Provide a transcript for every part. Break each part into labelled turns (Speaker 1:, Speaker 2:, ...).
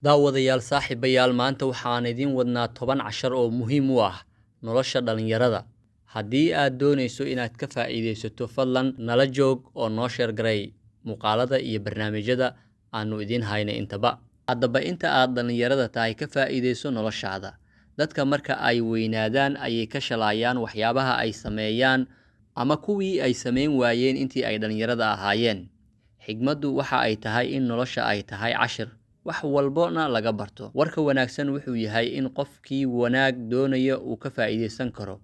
Speaker 1: daawadayaal saaxiibayaal maanta waxaan idiin wadnaa 10 cashar oo muhiim u ah nolosha dhalinyarada. Haddii aad doonayso inaad ka faa'iidaysato, fadlan nala joog oo noo share garay muuqaalada iyo barnaamijyada aanu idiin hayno intaba. Haddaba inta aad dhalinyarada tahay ka faa'iidayso noloshaada. Dadka marka ay weynaadaan ayay ka shalayaan waxyaabaha ay sameeyaan ama kuwii ay sameyn waayeen intii ay dhalinyarada ahaayeen. Xigmaddu waxa ay tahay in nolosha ay tahay cashir wax walbona laga barto. Warka wanaagsan wuxuu yahay in qofkii wanaag doonaya uu ka faa'iideysan karo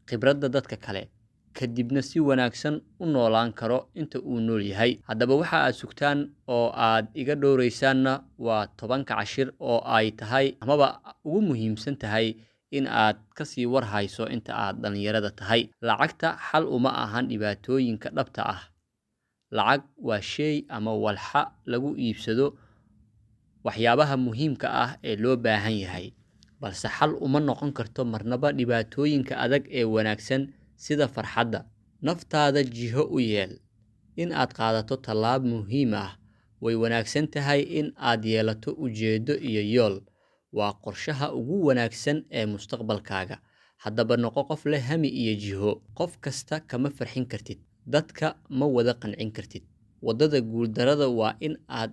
Speaker 1: khibradda dadka kale, kadibna si wanaagsan u noolaan karo inta uu nool yahay. Haddaba waxa aad sugtaan oo aad iga dhowraysaanna waa 10 cashir oo ay tahay amaba ugu muhiimsan tahay in aad ka sii war hayso inta aad dhalinyarada tahay. Lacagta xal uma ahan dhibaatooyinka dhabta ah. Lacag waa shay ama walxa lagu iibsado waxyaabaha muhiimka ah ee loo baahan yahay, balse xal uma noqon karto marnaba dhibaatooyinka adag ee wanaagsan sida farxadda. Naftaada jiho u yeel in aad qaadato tallaab muhiim ah. Way wanaagsan tahay in aad yeelato ujeedo iyo yool. Waa qorshaha ugu wanaagsan ee mustaqbalkaaga. Haddaba noqo qof leh hami iyo jiho. Qof kasta kama farxin kartid, dadka ma wada qancin kartid. Wadada guuldarada waa in aad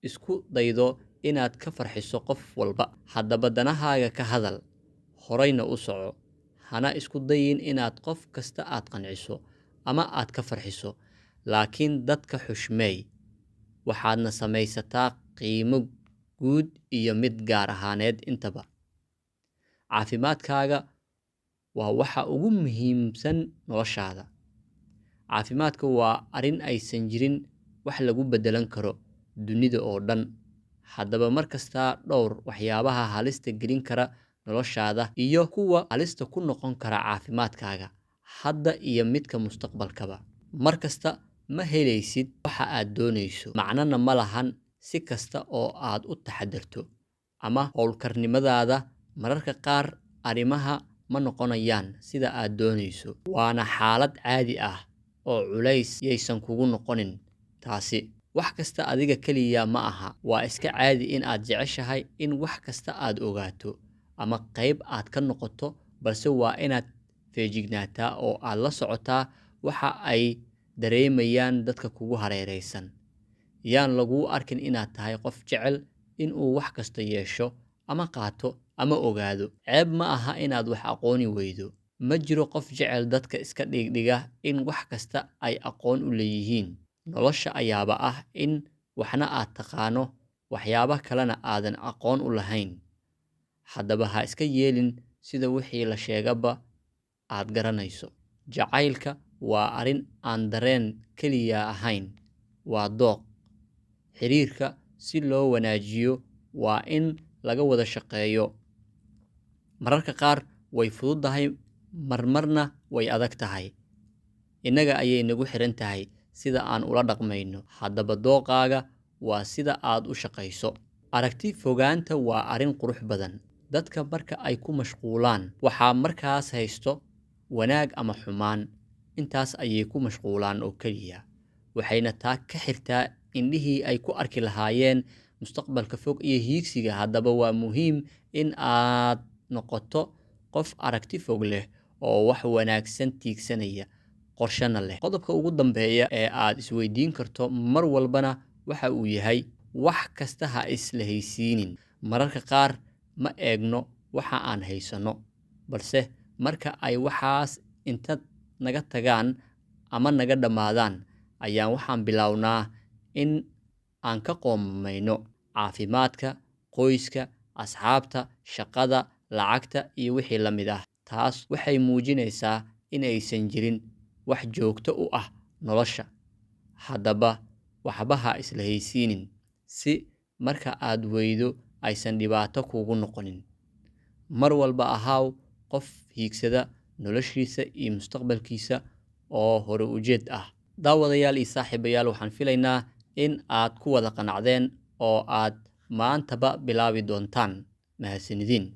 Speaker 1: isku daydo inaad ka farxiso qof walba. Haddaba danahaaga ka hadal, horayna u soco. Hana isku dayin inaad qof kasta aad qanciso ama aad ka farxiso, laakiin dadka xushmeey. Waxaadna samaysataa qiimo guud iyo mid gaar ahaaneed intaba. Caafimaadkaaga waa waxa ugu muhiimsan noloshaada. Caafimaadka waa arrin aysan jirin wax lagu bedelan karo dunida oo dhan. Haddaba markasta dhowr waxyaabaha halista gelin kara noloshaada iyo kuwa halista ku noqon kara caafimaadkaaga hadda iyo midka mustaqbalkaba. Markasta ma helaysid waxa aad doonayso, macnana ma lahan si kasta oo aad u taxadarto ama howlkarnimadaada. Mararka qaar arrimaha ma noqonayaan sida aad doonayso, waana xaalad caadi ah oo culays yaysan kugu noqonin taasi. Wax kasta adiga kaliya ma aha. Waa iska caadi in aad jeceshahay in wax kasta aad ogaato ama qayb aad ka noqoto, balse waa inaad feejignaataa oo aad la socotaa waxa ay dareemayaan dadka kugu hareeraysan. Yaan lagu arkin inaad tahay qof jecel in uu wax kasta yeesho ama qaato ama ogaado. Ceeb ma aha inaad wax aqooni weydo. Ma jiro qof jecel dadka iska dhigdhiga in wax kasta ay aqoon u leeyihiin. Nolosha ayaaba ah in waxna aad taqaano waxyaabo kalena aadan aqoon u lahayn. Haddaba ha iska yeelin sida wixii la sheegaba aad garanayso. Jacaylka waa arrin aan dareen kaliya ahayn, waa dooq. Xiriirka si loo wanaajiyo waa in laga wada shaqeeyo. Mararka qaar way fududahay, marmarna way adag tahay. Innaga ayay nagu xiran tahay sida aan ula dhaqmayno. Haddaba dooqaaga waa sida aad u shaqayso. Aragti fogaanta waa arrin qurux badan. Dadka marka ay ku mashquulaan waxaa markaas haysto wanaag ama xumaan, intaas ayay ku mashquulaan oo kaliya. Waxayna taa ka xirtaa indhihii ay ku arki lahaayeen mustaqbalka fog iyo hiigsiga. Haddaba waa muhiim in aad noqoto qof aragti fog leh oo wax wanaagsan tiigsanaya, qorshana leh. Qodobka ugu dambeeya ee aad isweydiin karto mar walbana waxa uu yahay wax kasta ha isla haysiinin. Mararka qaar ma eegno waxa aan haysano, balse marka ay waxaas inta naga tagaan ama naga dhamaadaan ayaan waxaan bilownaa in aan ka qoomayno. Caafimaadka, qoyska, asxaabta, shaqada, lacagta iyo wixii la mid ah. Taas waxay muujinaysaa in aysan jirin wax joogto u ah nolosha. Haddaba waxba ha isla haysiinin si marka aad weydo aysan dhibaato kugu noqonin. Mar walba ahaaw qof hiigsada noloshiisa iyo mustaqbalkiisa oo hore ujeed ah. Daawadayaal iyo saaxiibayaal, waxaan filaynaa in aad ku wada qanacdeen oo aad maantaba bilaabi doontaan. Mahadsanidin.